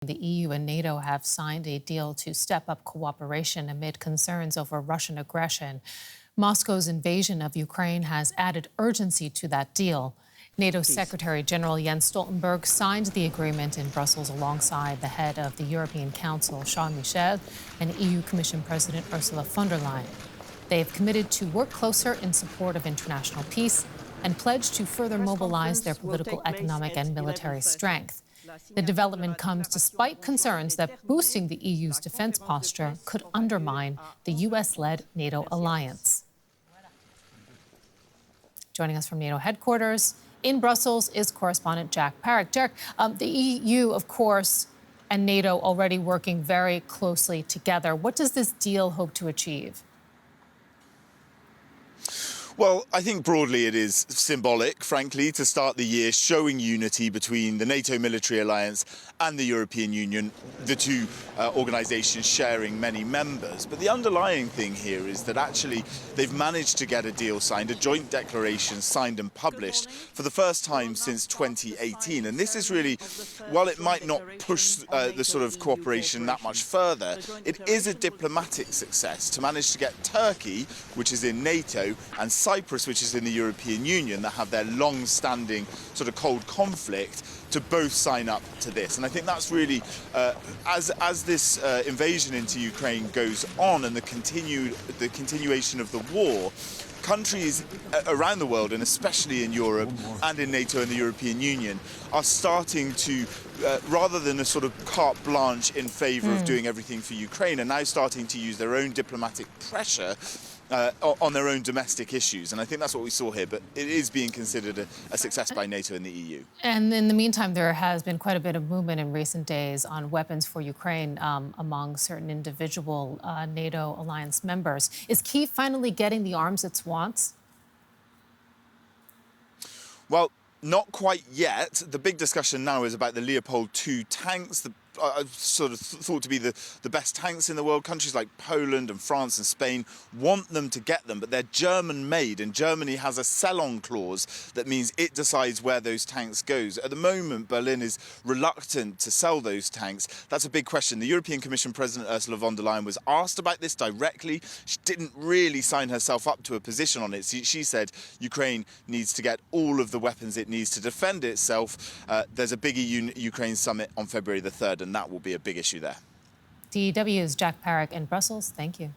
The EU and NATO have signed a deal to step up cooperation amid concerns over Russian aggression. Moscow's invasion of Ukraine has added urgency to that deal. NATO Secretary General Jens Stoltenberg signed the agreement in Brussels alongside the head of the European Council, Michel, and EU Commission President Ursula von der Leyen. They have committed to work closer in support of international peace and pledged to further mobilize their political, economic, and military strength. The development comes despite concerns that boosting the EU's defense posture could undermine the US-led NATO alliance. Joining us from NATO headquarters in Brussels is correspondent Jack Parrick. Jack, the EU, of course, and NATO already working very closely together. What does this deal hope to achieve? Well, I think broadly it is symbolic, frankly, to start the year showing unity between the NATO military alliance and the European Union, the two organisations sharing many members. But the underlying thing here is that actually they've managed to get a deal signed, a joint declaration signed and published for the first time since 2018. And this is really, while it might not push the sort of cooperation that much further, it is a diplomatic success to manage to get Turkey, which is in NATO, and Cyprus, which is in the European Union, that have their long-standing sort of cold conflict, to both sign up to this. And I think that's really, as this invasion into Ukraine goes on and the continuation of the war, countries around the world, and especially in Europe and in NATO and the European Union, are starting to, rather than a sort of carte blanche in favour of doing everything for Ukraine, are now starting to use their own diplomatic pressure on their own domestic issues. And I think that's what we saw here, but it is being considered a success by NATO and the EU. And in the meantime, there has been quite a bit of movement in recent days on weapons for Ukraine among certain individual NATO alliance members. Is Kyiv finally getting the arms it wants? Well, not quite yet. The big discussion now is about the Leopard 2 tanks, sort of thought to be the best tanks in the world. Countries like Poland and France and Spain want them to get them, but they're German-made, and Germany has a sell-on clause that means it decides where those tanks goes. At the moment, Berlin is reluctant to sell those tanks. That's a big question. The European Commission President Ursula von der Leyen was asked about this directly. She didn't really sign herself up to a position on it. She said Ukraine needs to get all of the weapons it needs to defend itself. There's a big EU-Ukraine summit on February the 3rd, and that will be a big issue there. DW's Jack Parrick in Brussels. Thank you.